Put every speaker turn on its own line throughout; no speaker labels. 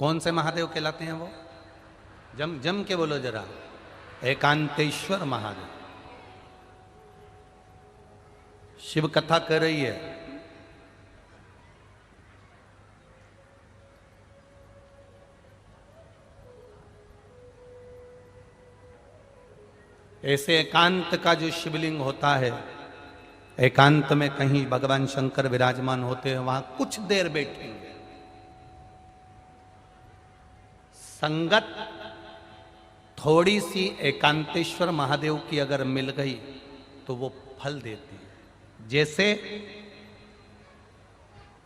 कौन से महादेव कहलाते हैं वो? जम जम के बोलो जरा। एकांतेश्वर महादेव। शिव कथा कर रही है। ऐसे एकांत का जो शिवलिंग होता है, एकांत में कहीं भगवान शंकर विराजमान होते हैं, वहां कुछ देर बैठेंगे। संगत थोड़ी सी एकांतेश्वर महादेव की अगर मिल गई तो वो फल देती है। जैसे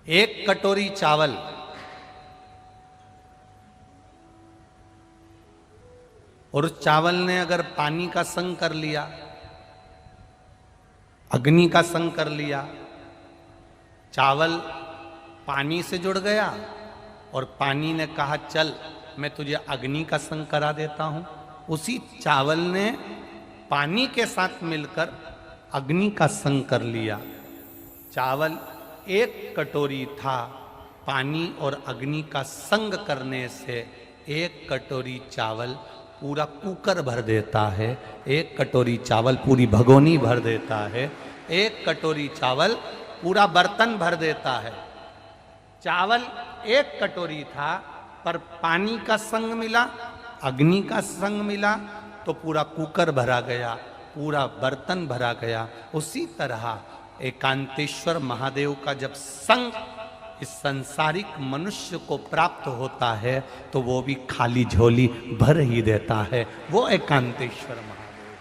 एक कटोरी चावल और उस चावल ने अगर पानी का संग कर लिया, अग्नि का संग कर लिया, चावल पानी से जुड़ गया और पानी ने कहा चल मैं तुझे अग्नि का संग करा देता हूं, उसी चावल ने पानी के साथ मिलकर अग्नि का संग कर लिया। चावल एक कटोरी था, पानी और अग्नि का संग करने से एक कटोरी चावल पूरा कुकर भर देता है, एक कटोरी चावल पूरी भगोनी भर देता है, एक कटोरी चावल पूरा बर्तन भर देता है। चावल एक कटोरी था पर पानी का संग मिला, अग्नि का संग मिला तो पूरा कुकर भरा गया, पूरा बर्तन भरा गया। उसी तरह एकांतेश्वर महादेव का जब संग इस संसारिक मनुष्य को प्राप्त होता है तो वो भी खाली झोली भर ही देता है। वो एकांतेश्वर महादेव है।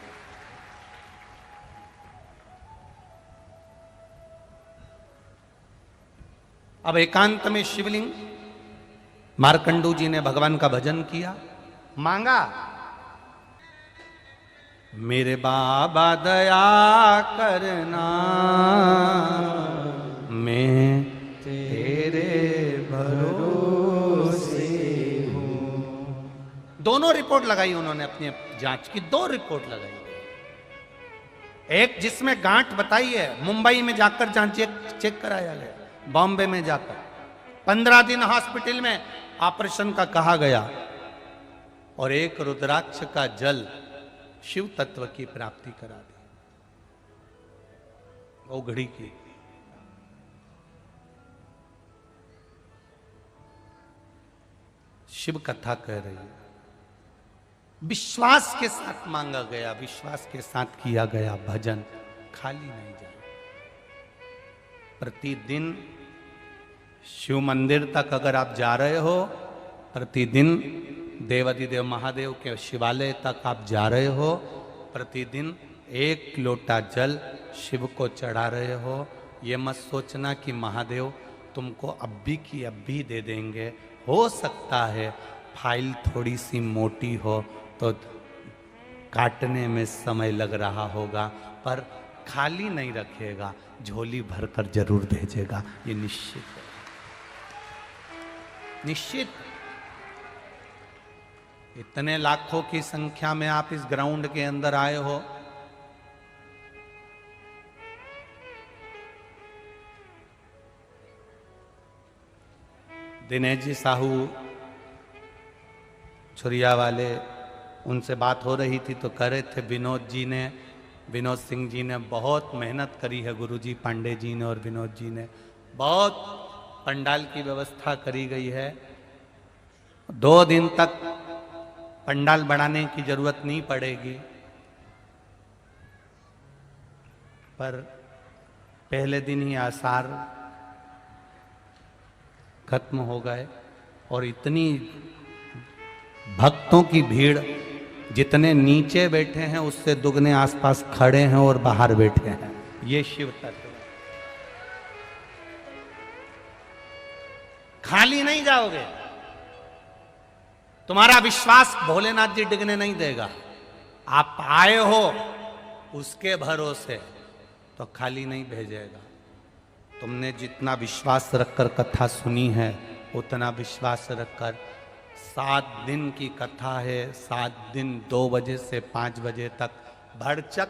अब एकांत में शिवलिंग, मार्कंडू जी ने भगवान का भजन किया, मांगा मेरे बाबा दया करना, मैं तेरे भरोसे हूं। दोनों रिपोर्ट लगाई उन्होंने अपनी जांच की, दो रिपोर्ट लगाई। एक जिसमें गांठ बताई है, मुंबई में जाकर जांच चेक कराया गया, बॉम्बे में जाकर 15 दिन हॉस्पिटल में ऑपरेशन का कहा गया, और एक रुद्राक्ष का जल शिव तत्व की प्राप्ति करा दी, वो घड़ी की। शिव कथा कह रही है, विश्वास के साथ मांगा गया, विश्वास के साथ किया गया भजन खाली नहीं जाए। प्रतिदिन शिव मंदिर तक अगर आप जा रहे हो, प्रतिदिन देवाधिदेव महादेव के शिवालय तक आप जा रहे हो, प्रतिदिन एक लोटा जल शिव को चढ़ा रहे हो, ये मत सोचना कि महादेव तुमको अब भी की अब भी दे देंगे। हो सकता है फाइल थोड़ी सी मोटी हो तो काटने में समय लग रहा होगा, पर खाली नहीं रखेगा, झोली भरकर जरूर भेजेगा, ये निश्चित है, निश्चित। इतने लाखों की संख्या में आप इस ग्राउंड के अंदर आए हो, दिनेश जी साहू छुरिया वाले, उनसे बात हो रही थी तो कह रहे थे विनोद सिंह जी ने बहुत मेहनत करी है, गुरुजी पांडे जी ने और विनोद जी ने बहुत पंडाल की व्यवस्था करी गई है। 2 दिन तक पंडाल बढ़ाने की जरूरत नहीं पड़ेगी, पर पहले दिन ही आसार खत्म हो गए और इतनी भक्तों की भीड़, जितने नीचे बैठे हैं उससे दुगने आसपास खड़े हैं और बाहर बैठे हैं। ये शिव तत्व है। खाली नहीं जाओगे, तुम्हारा विश्वास भोलेनाथ जी डिगने नहीं देगा। आप आए हो उसके भरोसे तो खाली नहीं भेजेगा। तुमने जितना विश्वास रखकर कथा सुनी है, उतना विश्वास रखकर 7 दिन की कथा है, 7 दिन 2 बजे से 5 बजे तक, भरचक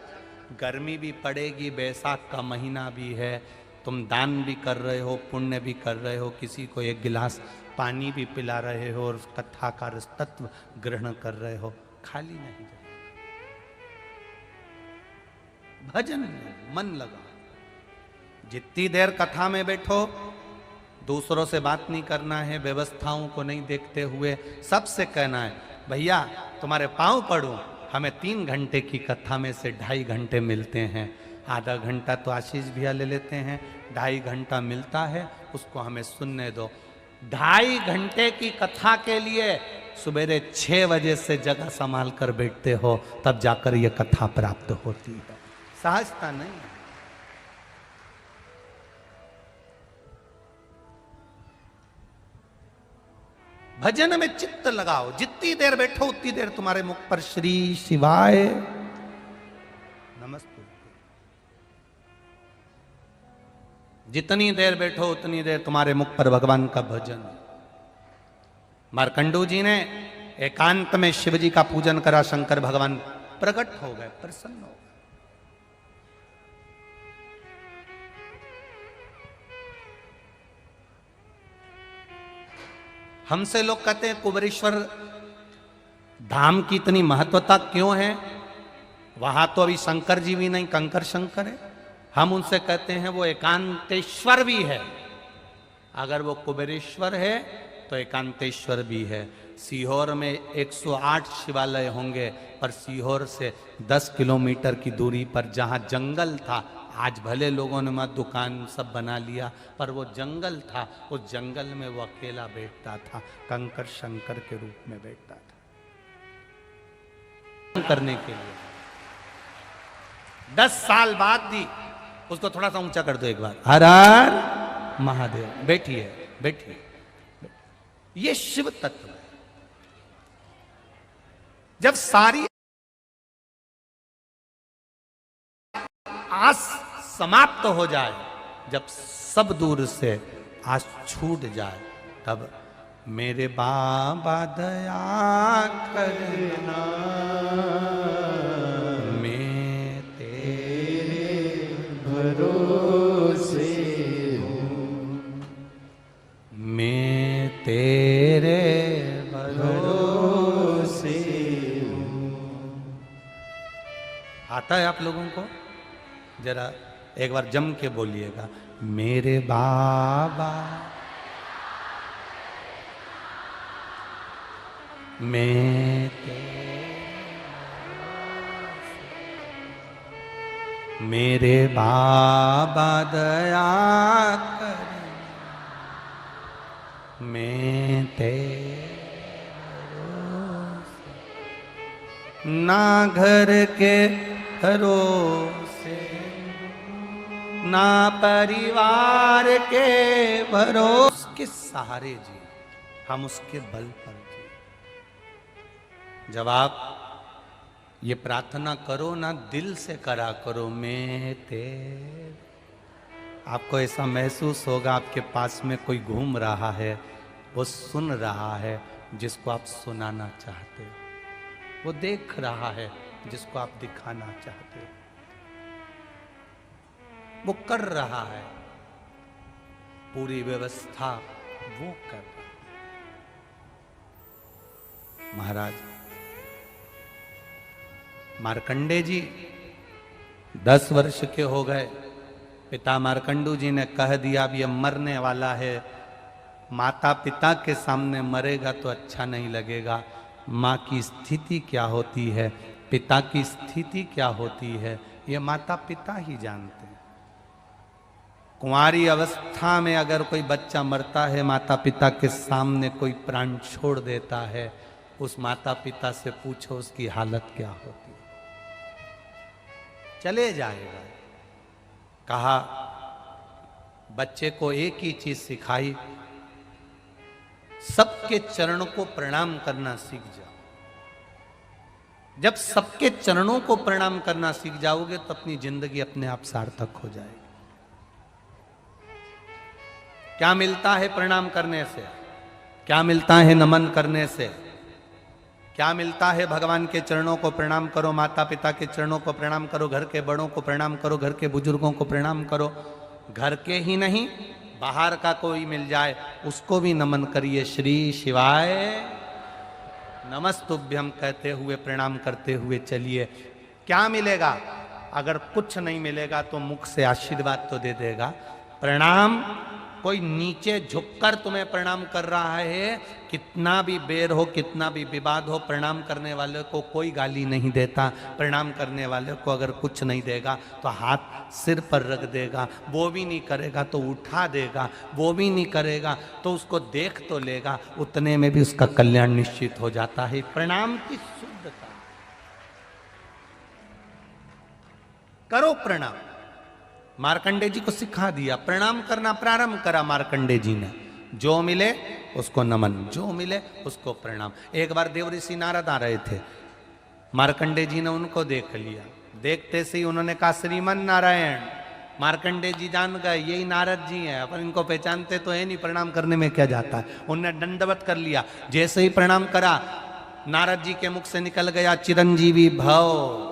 गर्मी भी पड़ेगी, बैसाख का महीना भी है, तुम दान भी कर रहे हो, पुण्य भी कर रहे हो, किसी को 1 गिलास पानी भी पिला रहे हो और कथा का तत्व ग्रहण कर रहे हो, खाली नहीं जाए। भजन में मन लगा। जितनी देर कथा में बैठो, दूसरों से बात नहीं करना है, व्यवस्थाओं को नहीं देखते हुए सबसे कहना है, भैया तुम्हारे पांव पड़ूं, हमें 3 घंटे की कथा में से 2.5 घंटे मिलते हैं। आधा घंटा तो आशीष भैया ले लेते हैं, 2.5 घंटा मिलता है, उसको हमें सुनने दो। 2.5 घंटे की कथा के लिए सवेरे 6 बजे से जगह संभाल कर बैठते हो, तब जाकर यह कथा प्राप्त होती है। सहजता नहीं है। भजन में चित्त लगाओ, जितनी देर बैठो उतनी देर तुम्हारे मुख पर श्री शिवाय नमस्ते। जितनी देर बैठो उतनी देर तुम्हारे मुख पर भगवान का भजन। मार्कंडू जी ने एकांत में शिव जी का पूजन करा, शंकर भगवान प्रकट हो गए, प्रसन्न हो गए। हमसे लोग कहते हैं कुबेरेश्वर धाम की इतनी महत्वता क्यों है, वहां तो अभी शंकर जी भी नहीं, कंकर शंकर है। हम उनसे कहते हैं वो एकांतेश्वर भी है। अगर वो कुबेरेश्वर है तो एकांतेश्वर भी है। सीहोर में 108 शिवालय होंगे, पर सीहोर से 10 किलोमीटर की दूरी पर जहाँ जंगल था, आज भले लोगों ने मत दुकान सब बना लिया, पर वो जंगल था, उस जंगल में वो अकेला बैठता था, कंकर शंकर के रूप में बैठता था करने के लिए। 10 साल बाद भी उसको थोड़ा सा ऊंचा कर दो एक बार, हर हर महादेव। बैठिए बैठिए, ये शिव तत्व है। जब सारी आस समाप्त हो जाए, जब सब दूर से आस छूट जाए, तब मेरे बाबा दया करना, मैं तेरे भरोसे हूँ, मैं तेरे भरोसे हूँ। आता है आप लोगों को? जरा एक बार जम के बोलिएगा, मेरे बाबा मैं मेरे बाबा दया कर, मैं तेरे ना घर के भरोसे, ना परिवार के भरोसे, के सहारे जी, हम उसके बल पर जी। जब आप ये प्रार्थना करो ना, दिल से करा करो, मैं तेरे, आपको ऐसा महसूस होगा आपके पास में कोई घूम रहा है, वो सुन रहा है जिसको आप सुनाना चाहते हो, वो देख रहा है जिसको आप दिखाना चाहते हो, वो कर रहा है, पूरी व्यवस्था वो कर रहा है। महाराज मार्कंडे जी 10 वर्ष के हो गए, पिता मार्कंडू जी ने कह दिया अब ये मरने वाला है, माता पिता के सामने मरेगा तो अच्छा नहीं लगेगा। माँ की स्थिति क्या होती है, पिता की स्थिति क्या होती है, ये माता पिता ही जानते हैं। कुंवारी अवस्था में अगर कोई बच्चा मरता है, माता पिता के सामने कोई प्राण छोड़ देता है, उस माता पिता से पूछो उसकी हालत क्या होती है। चले जाएगा। कहा बच्चे को एक ही चीज सिखाई, सबके चरणों को प्रणाम करना सीख जाओ। जब सबके चरणों को प्रणाम करना सीख जाओगे तो अपनी जिंदगी अपने आप सार्थक हो जाएगी। क्या मिलता है प्रणाम करने से, क्या मिलता है नमन करने से, क्या मिलता है? भगवान के चरणों को प्रणाम करो, माता पिता के चरणों को प्रणाम करो, घर के बड़ों को प्रणाम करो, घर के बुजुर्गों को प्रणाम करो। घर के ही नहीं, बाहर का कोई मिल जाए उसको भी नमन करिए, श्री शिवाय नमस्तुभ्यम कहते हुए, प्रणाम करते हुए चलिए। क्या मिलेगा? अगर कुछ नहीं मिलेगा तो मुख से आशीर्वाद तो दे देगा। प्रणाम, कोई नीचे झुककर तुम्हें प्रणाम कर रहा है, कितना भी बेर हो, कितना भी विवाद हो, प्रणाम करने वाले को कोई गाली नहीं देता। प्रणाम करने वाले को अगर कुछ नहीं देगा तो हाथ सिर पर रख देगा, वो भी नहीं करेगा तो उठा देगा, वो भी नहीं करेगा तो उसको देख तो लेगा, उतने में भी उसका कल्याण निश्चित हो जाता है। प्रणाम की शुद्धता। करो प्रणाम। मार्कंडे जी को सिखा दिया, प्रणाम करना प्रारंभ करा मार्कंडे जी ने। जो मिले उसको नमन, जो मिले उसको प्रणाम। एक बार देव ऋषि नारद आ रहे थे, मार्कंडे जी ने उनको देख लिया। देखते से ही उन्होंने कहा श्रीमन नारायण। मार्कंडे जी जान गए यही नारद जी हैं, अपन इनको पहचानते तो है नहीं, प्रणाम करने में क्या जाता है। उनने दंडवत कर लिया। जैसे ही प्रणाम करा, नारद जी के मुख से निकल गया चिरंजीवी भव।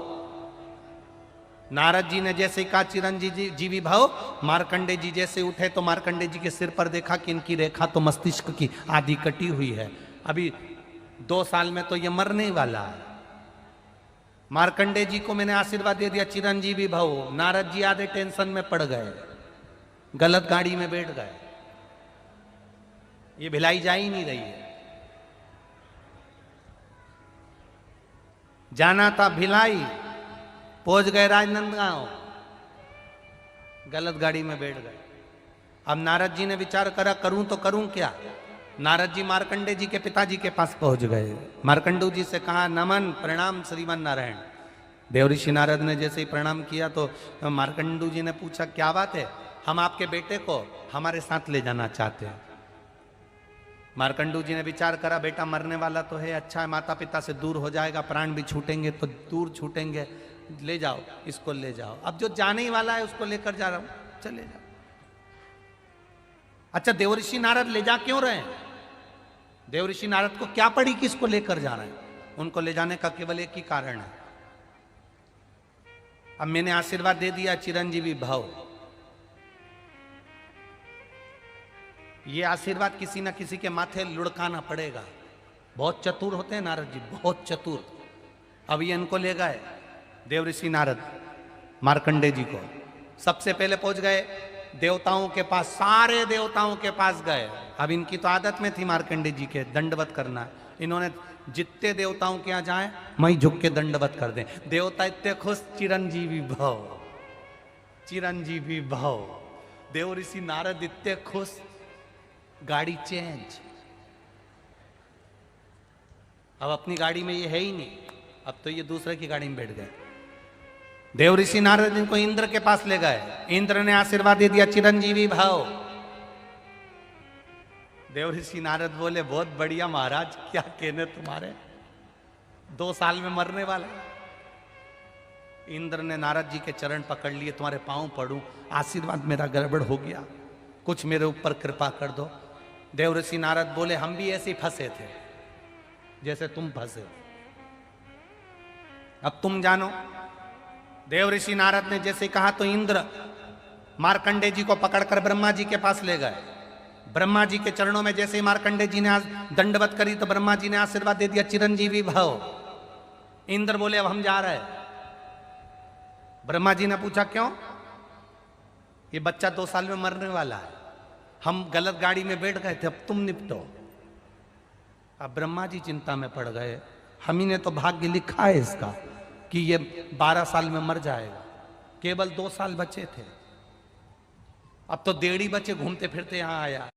नारद जी ने जैसे कहा चिरंजीवी भव, मार्कंडे जी जैसे उठे तो मार्कंडे जी के सिर पर देखा कि इनकी रेखा तो मस्तिष्क की आधी कटी हुई है, अभी 2 साल में तो ये मरने वाला है। मार्कंडे जी को मैंने आशीर्वाद दे दिया चिरंजीवी भव। नारद जी आधे टेंशन में पड़ गए, गलत गाड़ी में बैठ गए। ये भिलाई जा ही नहीं रही है। जाना था भिलाई, पहुंच गए राजनांदगांव, गलत गाड़ी में बैठ गए। अब नारद जी ने विचार करा करूं तो करूं क्या। नारद जी मार्कंडे जी के पिताजी के पास पहुंच गए। मार्कंडू जी से कहा नमन प्रणाम श्रीमान नारायण। देवऋषि नारद ने जैसे ही प्रणाम किया तो मार्कंडू जी ने पूछा क्या बात है, हम आपके बेटे को हमारे साथ ले जाना चाहते हैं। मार्कंडू जी ने विचार करा बेटा मरने वाला तो है, अच्छा है माता पिता से दूर हो जाएगा, प्राण भी छूटेंगे तो दूर छूटेंगे, ले जाओ इसको ले जाओ। अब जो जाने ही वाला है उसको लेकर जा रहा हूं, चले जाओ। अच्छा देवऋषि नारद ले जा क्यों रहे हैं? देवऋषि नारद को क्या पड़ी कि इसको लेकर जा रहे हैं? उनको ले जाने का केवल एक ही कारण है। अब मैंने आशीर्वाद दे दिया चिरंजीवी भव, ये आशीर्वाद किसी ना किसी के माथे लुढ़काना पड़ेगा। बहुत चतुर होते हैं नारद जी, बहुत चतुर। अब ये इनको ले गए देवऋषि नारद मार्कंडे जी को। सबसे पहले पहुंच गए देवताओं के पास, सारे देवताओं के पास गए। अब इनकी तो आदत में थी मार्कंडे जी के दंडवत करना। इन्होंने जितने देवताओं के यहाँ जाए वहीं झुक के दंडवत कर दें। देवता इतने खुश, चिरंजीवी भव, चिरंजीवी भव। देवऋषि नारद इतने खुश, गाड़ी चेंज। अब अपनी गाड़ी में ये है ही नहीं, अब तो ये दूसरे की गाड़ी में बैठ गए। देवऋषि नारद इनको इंद्र के पास ले गए। इंद्र ने आशीर्वाद दे दिया चिरंजीवी भव। देवऋषि नारद बोले बहुत बढ़िया महाराज, क्या कहने तुम्हारे, 2 साल में मरने वाला। इंद्र ने नारद जी के चरण पकड़ लिए, तुम्हारे पांव पड़ूं, आशीर्वाद मेरा गड़बड़ हो गया, कुछ मेरे ऊपर कृपा कर दो। देवऋषि नारद बोले हम भी ऐसे ही फंसे थे जैसे तुम फंसे, अब तुम जानो। देवऋषि नारद ने जैसे कहा तो इंद्र मार्कंडे जी को पकड़कर ब्रह्मा जी के पास ले गए। ब्रह्मा जी के चरणों में जैसे ही मार्कंडे जी ने दंडवत करी तो ब्रह्मा जी ने आशीर्वाद दे दिया चिरंजीवी भव। इंद्र बोले अब हम जा रहे हैं। ब्रह्मा जी ने पूछा क्यों? ये बच्चा 2 साल में मरने वाला है, हम गलत गाड़ी में बैठ गए थे, अब तुम निपटो। अब ब्रह्मा जी चिंता में पड़ गए, हम ही ने तो भाग्य लिखा है इसका कि ये 12 साल में मर जाएगा, केवल 2 साल बचे थे, अब तो 1.5 बचे घूमते फिरते यहां आया।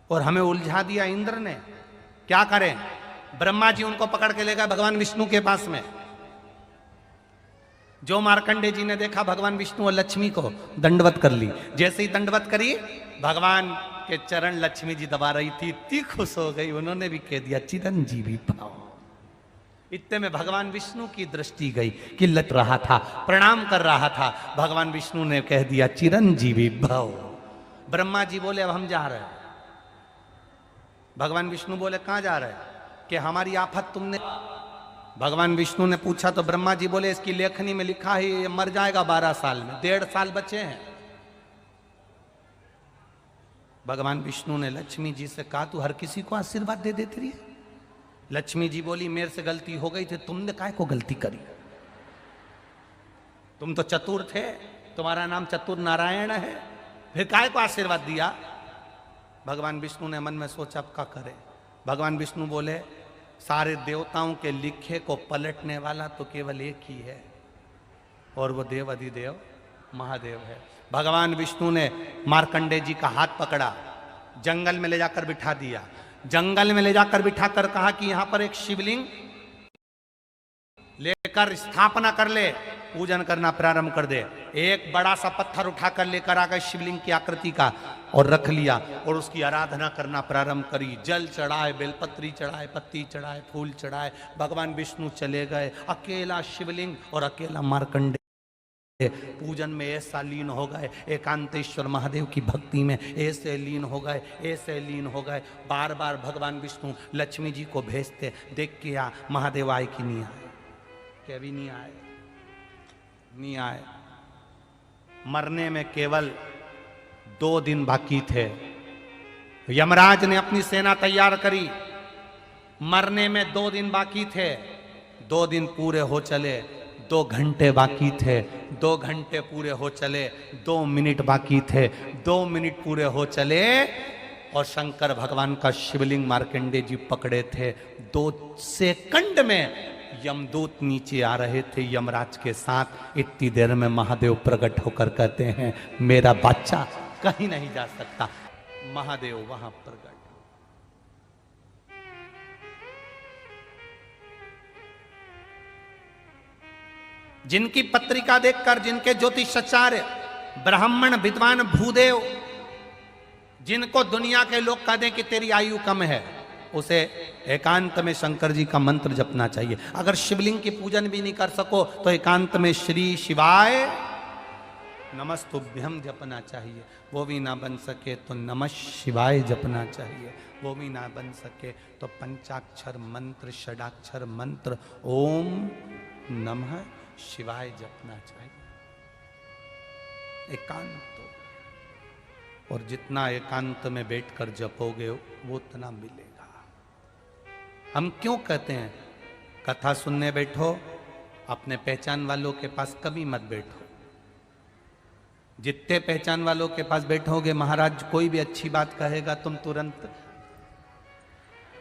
और हमें उलझा दिया इंद्र ने, क्या करें? ब्रह्मा जी उनको पकड़ के ले गए भगवान विष्णु के पास में। जो मार्कंडे जी ने देखा भगवान विष्णु और लक्ष्मी को दंडवत कर ली। जैसे ही दंडवत करी, भगवान के चरण लक्ष्मी जी दबा रही थी, इतनी खुश हो गई, उन्होंने भी कह दिया चिरंजीवी भव। इतने में भगवान विष्णु की दृष्टि गई कि लट रहा था, प्रणाम कर रहा था, भगवान विष्णु ने कह दिया चिरंजीवी भव। ब्रह्मा जी बोले अब हम जा रहे हैं। भगवान विष्णु बोले कहां जा रहे हैं? कि हमारी आफत तुमने। भगवान विष्णु ने पूछा तो ब्रह्मा जी बोले इसकी लेखनी में लिखा है ये मर जाएगा 12 साल में, 1.5 साल बचे हैं। भगवान विष्णु ने लक्ष्मी जी से कहा तू हर किसी को आशीर्वाद दे देती रही। लक्ष्मी जी बोली मेरे से गलती हो गई थी, तुमने काहे को गलती करी? तुम तो चतुर थे, तुम्हारा नाम चतुर नारायण है, फिर काहे को आशीर्वाद दिया? भगवान विष्णु ने मन में सोचा अब क्या करे। भगवान विष्णु बोले सारे देवताओं के लिखे को पलटने वाला तो केवल एक ही है और वो देव अधिदेव महादेव है। भगवान विष्णु ने मार्कंडे जी का हाथ पकड़ा, जंगल में ले जाकर बिठा दिया। जंगल में ले जाकर बिठाकर कहा कि यहां पर एक शिवलिंग लेकर स्थापना कर ले, पूजन करना प्रारंभ कर दे। एक बड़ा सा पत्थर उठाकर लेकर आ गए शिवलिंग की आकृति का और रख लिया और उसकी आराधना करना प्रारंभ करी। जल चढ़ाए, बेलपत्री चढ़ाए, पत्ती चढ़ाए, फूल चढ़ाए। भगवान विष्णु चले गए, अकेला शिवलिंग और अकेला मार्कंडे पूजन में ऐसा लीन हो गए, एकांतेश्वर महादेव की भक्ति में ऐसे लीन हो गए, ऐसे लीन हो गए। बार बार भगवान विष्णु लक्ष्मी जी को भेजते, देख के आ महादेव आए कि नहीं आए, क्या भी नहीं आए, नहीं आए। मरने में केवल 2 दिन बाकी थे। यमराज ने अपनी सेना तैयार करी, मरने में 2 दिन बाकी थे। 2 दिन पूरे हो चले, 2 घंटे बाकी थे, 2 घंटे पूरे हो चले, 2 मिनट बाकी थे, 2 मिनट पूरे हो चले और शंकर भगवान का शिवलिंग मार्कंडे जी पकड़े थे। 2 सेकंड में यमदूत नीचे आ रहे थे यमराज के साथ। इतनी देर में महादेव प्रकट होकर कहते हैं मेरा बच्चा कहीं नहीं जा सकता। महादेव वहां प्रकट। जिनकी पत्रिका देखकर, जिनके ज्योतिषाचार्य ब्राह्मण विद्वान भूदेव, जिनको दुनिया के लोग कह दें कि तेरी आयु कम है, उसे एकांत में शंकर जी का मंत्र जपना चाहिए। अगर शिवलिंग की पूजन भी नहीं कर सको तो एकांत में श्री शिवाय नमस्तुभ्यम जपना चाहिए। वो भी ना बन सके तो नमः शिवाय जपना चाहिए। वो भी ना बन सके तो पंचाक्षर मंत्र, षडाक्षर मंत्र ओम नमः शिवाय जपना चाहिए। एकांत, और जितना एकांत में बैठकर जपोगे वो उतना मिलेगा। हम क्यों कहते हैं कथा सुनने बैठो, अपने पहचान वालों के पास कभी मत बैठो। जितने पहचान वालों के पास बैठोगे महाराज कोई भी अच्छी बात कहेगा तुम तुरंत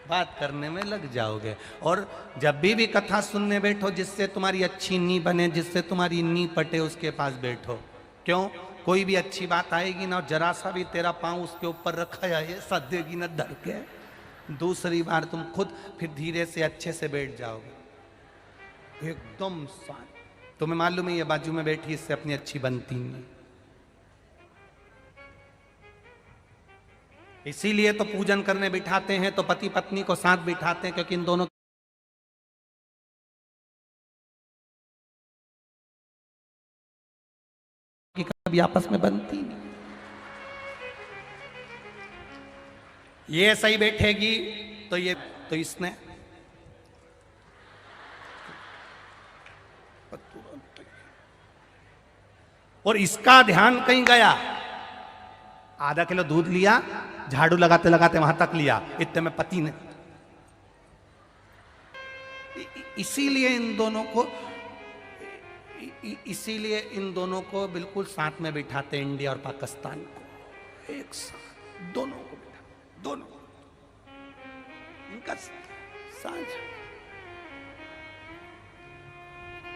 बात करने में लग जाओगे। और जब भी कथा सुनने बैठो, जिससे तुम्हारी अच्छी नी बने, जिससे तुम्हारी नी पटे, उसके पास बैठो। क्यों? कोई भी अच्छी बात आएगी ना, जरा सा भी तेरा पांव उसके ऊपर रखा है सदेगी न धर के, दूसरी बार तुम खुद फिर धीरे से अच्छे से बैठ जाओगे एकदम शांत। तुम्हें मालूम है ये बाजू में बैठी इससे अपनी अच्छी बनती नहीं। इसीलिए तो पूजन करने बिठाते हैं तो पति पत्नी को साथ बिठाते हैं, क्योंकि इन दोनों की कभी आपस में बनती नहीं। ये सही बैठेगी तो ये तो इसने और इसका ध्यान कहीं गया, आधा किलो दूध लिया, झाड़ू लगाते लगाते वहां तक लिया, इतने में पति ने। इसीलिए इन दोनों को बिल्कुल साथ में बिठाते, इंडिया और पाकिस्तान को एक साथ, दोनों को बिठा, दोनों इनका साझ।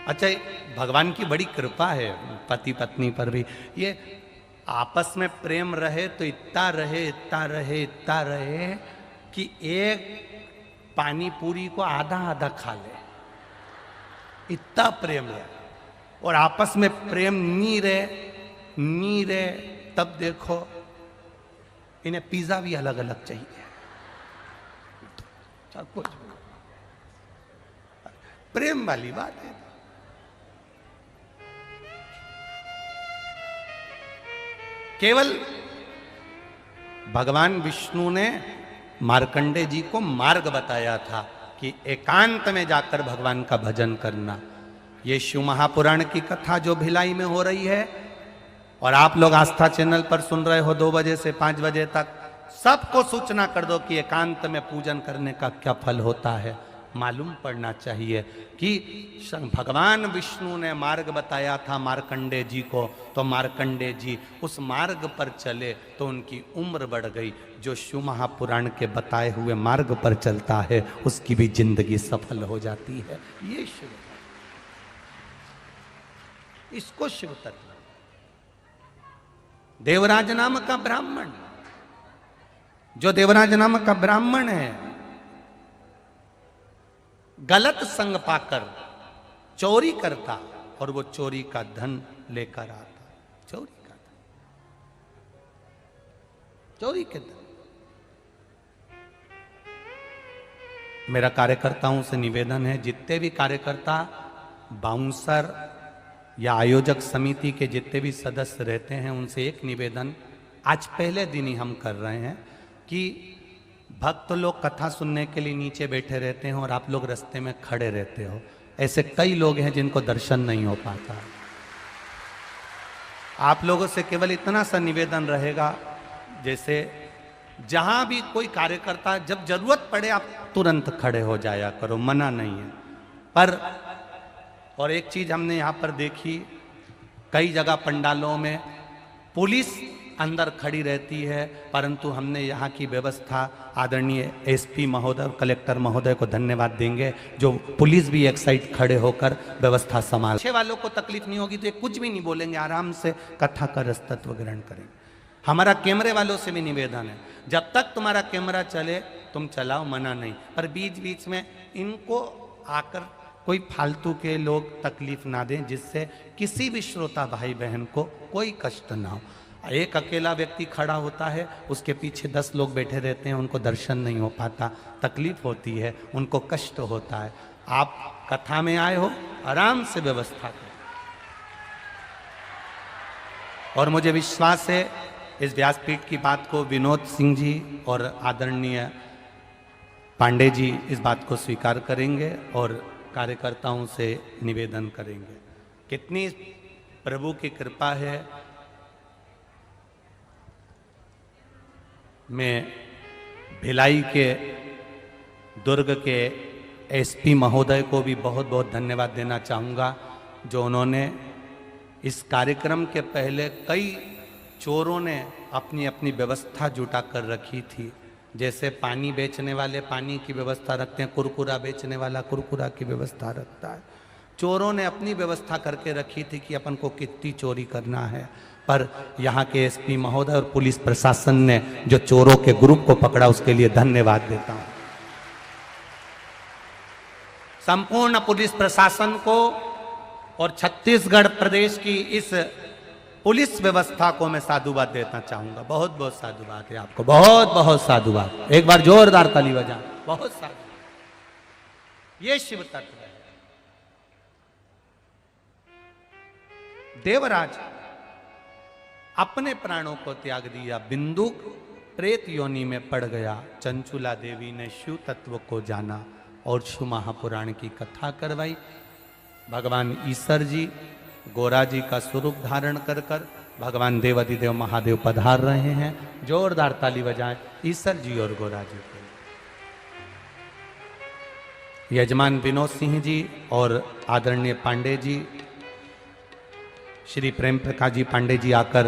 अच्छा, भगवान की बड़ी कृपा है पति पत्नी पर भी। ये आपस में प्रेम रहे तो इतना रहे, इतना रहे, इतना रहे कि एक पानी पूरी को आधा आधा खा ले, इतना प्रेम है। और आपस में प्रेम नी रहे तब देखो इन्हें पिज्जा भी अलग अलग चाहिए, कुछ प्रेम वाली बात है। केवल भगवान विष्णु ने मार्कंडे जी को मार्ग बताया था कि एकांत में जाकर भगवान का भजन करना। ये शिव महापुराण की कथा जो भिलाई में हो रही है और आप लोग आस्था चैनल पर सुन रहे हो 2 बजे से 5 बजे तक, सबको सूचना कर दो कि एकांत में पूजन करने का क्या फल होता है। मालूम पड़ना चाहिए कि भगवान विष्णु ने मार्ग बताया था मार्कंडे जी को, तो मार्कंडे जी उस मार्ग पर चले तो उनकी उम्र बढ़ गई। जो शिव महापुराण के बताए हुए मार्ग पर चलता है उसकी भी जिंदगी सफल हो जाती है। ये शिव, इसको शिव तत्व। देवराज नाम का ब्राह्मण, जो देवराज नाम का ब्राह्मण है, गलत संग पाकर चोरी करता और वो चोरी का धन लेकर आता। चोरी का धन, चोरी के धन। मेरा कार्यकर्ताओं से निवेदन है, जितने भी कार्यकर्ता बाउंसर या आयोजक समिति के जितने भी सदस्य रहते हैं, उनसे एक निवेदन आज पहले दिन ही हम कर रहे हैं कि भक्त लोग कथा सुनने के लिए नीचे बैठे रहते हैं और आप लोग रास्ते में खड़े रहते हो। ऐसे कई लोग हैं जिनको दर्शन नहीं हो पाता। आप लोगों से केवल इतना सा निवेदन रहेगा, जैसे जहां भी कोई कार्यकर्ता, जब जरूरत पड़े आप तुरंत खड़े हो जाया करो, मना नहीं है। पर और एक चीज हमने यहाँ पर देखी, कई जगह पंडालों में पुलिस अंदर खड़ी रहती है, परंतु हमने यहाँ की व्यवस्था, आदरणीय एसपी महोदय और कलेक्टर महोदय को धन्यवाद देंगे, जो पुलिस भी एक साइड खड़े होकर व्यवस्था संभाल। पीछे वालों को तकलीफ नहीं होगी तो ये कुछ भी नहीं बोलेंगे, आराम से कथा का रसतत्व ग्रहण करेंगे। हमारा कैमरे वालों से भी निवेदन है, जब तक तुम्हारा कैमरा चले तुम चलाओ, मना नहीं, पर बीच बीच में इनको आकर कोई फालतू के लोग तकलीफ ना दें, जिससे किसी भी श्रोता भाई बहन को कोई कष्ट ना हो। एक अकेला व्यक्ति खड़ा होता है, उसके पीछे 10 लोग बैठे रहते हैं, उनको दर्शन नहीं हो पाता, तकलीफ होती है, उनको कष्ट होता है। आप कथा में आए हो, आराम से व्यवस्था करें। और मुझे विश्वास है इस व्यासपीठ की बात को विनोद सिंह जी और आदरणीय पांडे जी इस बात को स्वीकार करेंगे और कार्यकर्ताओं से निवेदन करेंगे। कितनी प्रभु की कृपा है। मैं भिलाई के दुर्ग के एसपी महोदय को भी बहुत बहुत धन्यवाद देना चाहूँगा, जो उन्होंने इस कार्यक्रम के पहले कई चोरों ने अपनी अपनी व्यवस्था जुटा कर रखी थी। जैसे पानी बेचने वाले पानी की व्यवस्था रखते हैं, कुरकुरा बेचने वाला कुरकुरा की व्यवस्था रखता है। चोरों ने अपनी व्यवस्था करके रखी थी कि अपन को कितनी चोरी करना है, पर यहाँ के एसपी महोदय और पुलिस प्रशासन ने जो चोरों के ग्रुप को पकड़ा, उसके लिए धन्यवाद देता हूँ। संपूर्ण पुलिस प्रशासन को और छत्तीसगढ़ प्रदेश की इस पुलिस व्यवस्था को मैं साधुवाद देना चाहूंगा। बहुत बहुत साधुवाद है आपको, बहुत बहुत साधुवाद। एक बार जोरदार ताली बजा, बहुत साधुवाद। ये शिव तत्व है। देवराज अपने प्राणों को त्याग दिया, बिंदुक प्रेत योनि में पड़ गया। चंचुला देवी ने शिव तत्व को जाना और शिव महापुराण की कथा करवाई। भगवान ईश्वर जी गोरा जी का स्वरूप धारण कर कर भगवान देवाधिदेव महादेव पधार रहे हैं। जोरदार ताली बजाएं ईश्वर जी और गोरा जी को। यजमान विनोद सिंह जी और आदरणीय पांडे जी, श्री प्रेम प्रकाश जी पांडे जी आकर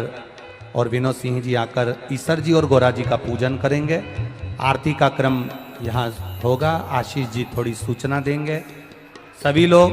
और विनोद सिंह जी आकर ईश्वर जी और गोरा जी का पूजन करेंगे। आरती का क्रम यहाँ होगा। आशीष जी थोड़ी सूचना देंगे। सभी लोग